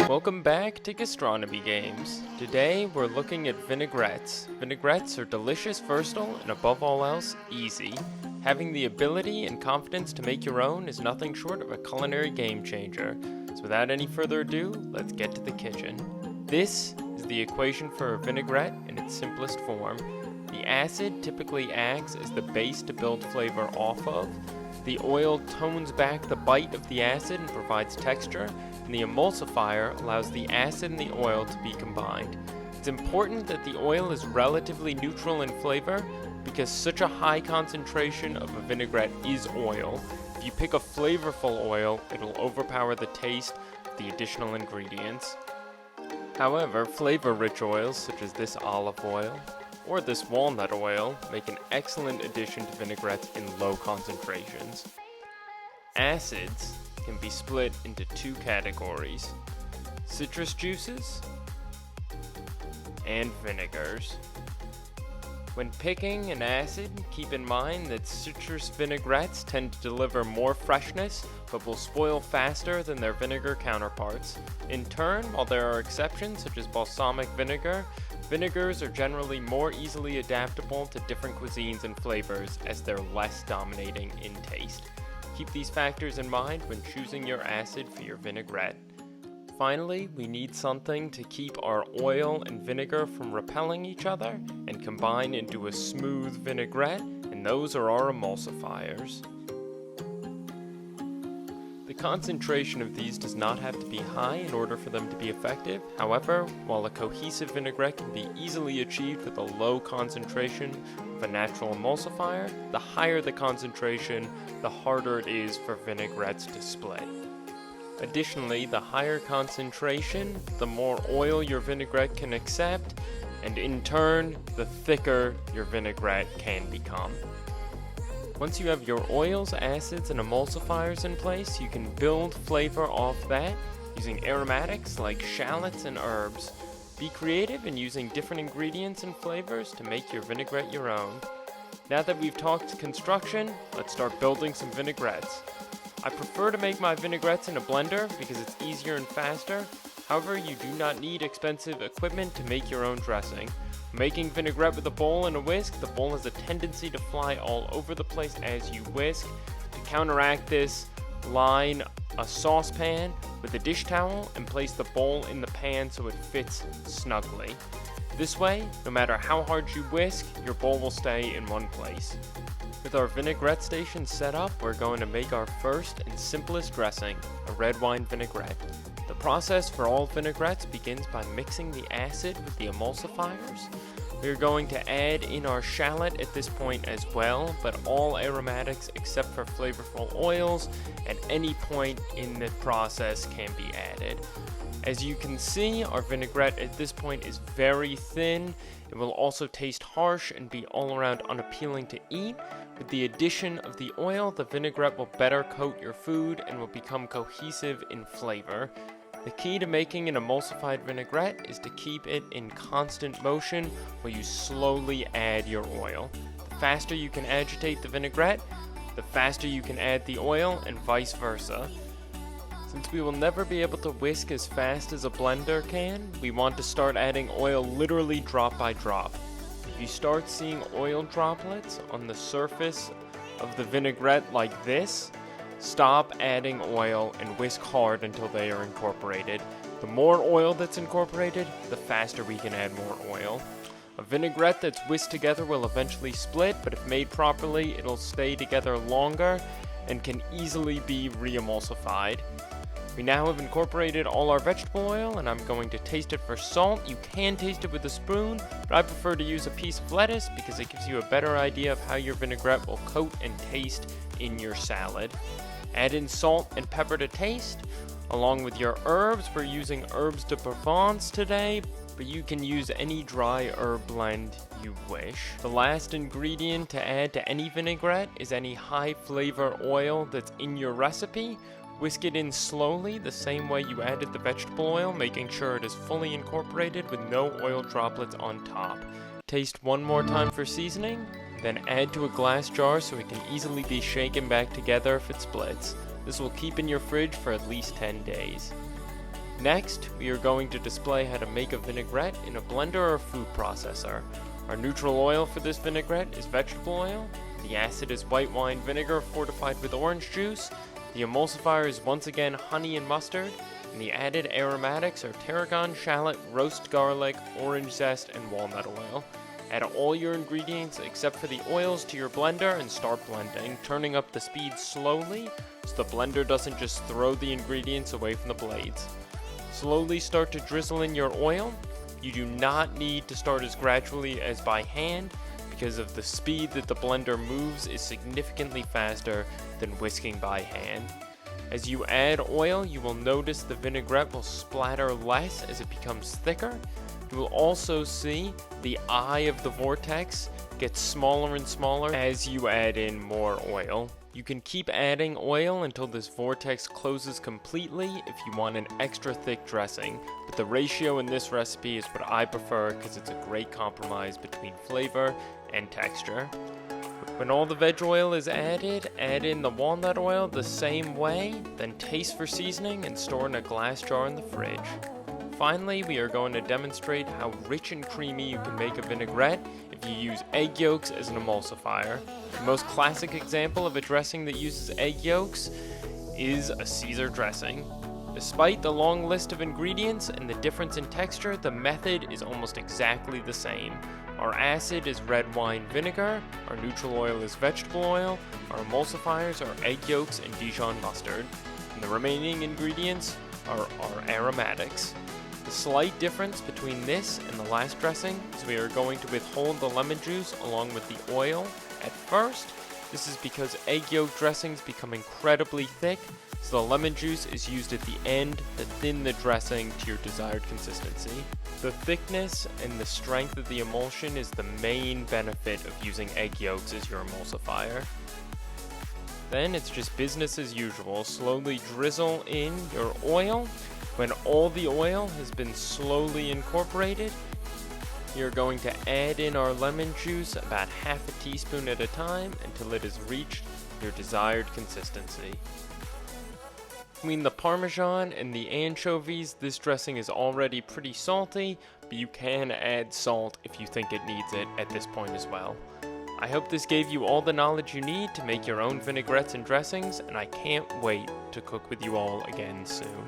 Welcome back to Gastronomy Games. Today we're looking at vinaigrettes. Vinaigrettes are delicious, versatile, and above all else, easy. Having the ability and confidence to make your own is nothing short of a culinary game changer. So without any further ado, let's get to the kitchen. This is the equation for a vinaigrette in its simplest form. The acid typically acts as the base to build flavor off of. The oil tones back the bite of the acid and provides texture, and the emulsifier allows the acid and the oil to be combined. It's important that the oil is relatively neutral in flavor because such a high concentration of a vinaigrette is oil. If you pick a flavorful oil, it'll overpower the taste of the additional ingredients. However, flavor-rich oils such as this olive oil or this walnut oil make an excellent addition to vinaigrettes in low concentrations. Acids can be split into two categories: citrus juices and vinegars. When picking an acid, keep in mind that citrus vinaigrettes tend to deliver more freshness but will spoil faster than their vinegar counterparts. In turn, while there are exceptions such as balsamic vinegar, vinegars are generally more easily adaptable to different cuisines and flavors as they're less dominating in taste. Keep these factors in mind when choosing your acid for your vinaigrette. Finally, we need something to keep our oil and vinegar from repelling each other and combine into a smooth vinaigrette, and those are our emulsifiers. The concentration of these does not have to be high in order for them to be effective. However, while a cohesive vinaigrette can be easily achieved with a low concentration of a natural emulsifier, the higher the concentration, the harder it is for vinaigrettes to split. Additionally, the higher concentration, the more oil your vinaigrette can accept, and in turn, the thicker your vinaigrette can become. Once you have your oils, acids, and emulsifiers in place, you can build flavor off that using aromatics like shallots and herbs. Be creative in using different ingredients and flavors to make your vinaigrette your own. Now that we've talked construction, let's start building some vinaigrettes. I prefer to make my vinaigrettes in a blender because it's easier and faster. However, you do not need expensive equipment to make your own dressing. Making vinaigrette with a bowl and a whisk, the bowl has a tendency to fly all over the place as you whisk. To counteract this, line a saucepan with a dish towel and place the bowl in the pan so it fits snugly. This way, no matter how hard you whisk, your bowl will stay in one place. With our vinaigrette station set up, we're going to make our first and simplest dressing, a red wine vinaigrette. The process for all vinaigrettes begins by mixing the acid with the emulsifiers. We're going to add in our shallot at this point as well, but all aromatics except for flavorful oils at any point in the process can be added. As you can see, our vinaigrette at this point is very thin. It will also taste harsh and be all around unappealing to eat. With the addition of the oil, the vinaigrette will better coat your food and will become cohesive in flavor. The key to making an emulsified vinaigrette is to keep it in constant motion while you slowly add your oil. The faster you can agitate the vinaigrette, the faster you can add the oil, and vice versa. Since we will never be able to whisk as fast as a blender can, we want to start adding oil literally drop by drop. If you start seeing oil droplets on the surface of the vinaigrette like this, stop adding oil and whisk hard until they are incorporated. The more oil that's incorporated, the faster we can add more oil. A vinaigrette that's whisked together will eventually split, but if made properly, it'll stay together longer and can easily be re-emulsified. We now have incorporated all our vegetable oil, and I'm going to taste it for salt. You can taste it with a spoon, but I prefer to use a piece of lettuce because it gives you a better idea of how your vinaigrette will coat and taste in your salad. Add in salt and pepper to taste. Along with your herbs, we're using herbs de Provence today, but you can use any dry herb blend you wish. The last ingredient to add to any vinaigrette is any high flavor oil that's in your recipe. Whisk it in slowly, the same way you added the vegetable oil, making sure it is fully incorporated with no oil droplets on top. Taste one more time for seasoning, then add to a glass jar so it can easily be shaken back together if it splits. This will keep in your fridge for at least 10 days. Next, we are going to display how to make a vinaigrette in a blender or food processor. Our neutral oil for this vinaigrette is vegetable oil. The acid is white wine vinegar fortified with orange juice. The emulsifier is once again honey and mustard. And the added aromatics are tarragon, shallot, roast garlic, orange zest, and walnut oil. Add all your ingredients except for the oils to your blender and start blending, turning up the speed slowly so the blender doesn't just throw the ingredients away from the blades. Slowly start to drizzle in your oil. You do not need to start as gradually as by hand because of the speed that the blender moves is significantly faster than whisking by hand. As you add oil, you will notice the vinaigrette will splatter less as it becomes thicker. You will also see the eye of the vortex get smaller and smaller as you add in more oil. You can keep adding oil until this vortex closes completely if you want an extra thick dressing, but the ratio in this recipe is what I prefer because it's a great compromise between flavor and texture. When all the veg oil is added, add in the walnut oil the same way, then taste for seasoning and store in a glass jar in the fridge. Finally, we are going to demonstrate how rich and creamy you can make a vinaigrette if you use egg yolks as an emulsifier. The most classic example of a dressing that uses egg yolks is a Caesar dressing. Despite the long list of ingredients and the difference in texture, the method is almost exactly the same. Our acid is red wine vinegar, our neutral oil is vegetable oil, our emulsifiers are egg yolks and Dijon mustard, and the remaining ingredients are our aromatics. The slight difference between this and the last dressing is we are going to withhold the lemon juice along with the oil at first. This is because egg yolk dressings become incredibly thick, so the lemon juice is used at the end to thin the dressing to your desired consistency. The thickness and the strength of the emulsion is the main benefit of using egg yolks as your emulsifier. Then it's just business as usual. Slowly drizzle in your oil. When all the oil has been slowly incorporated, you're going to add in our lemon juice about half a teaspoon at a time until it has reached your desired consistency. Between the Parmesan and the anchovies, this dressing is already pretty salty, but you can add salt if you think it needs it at this point as well. I hope this gave you all the knowledge you need to make your own vinaigrettes and dressings, and I can't wait to cook with you all again soon.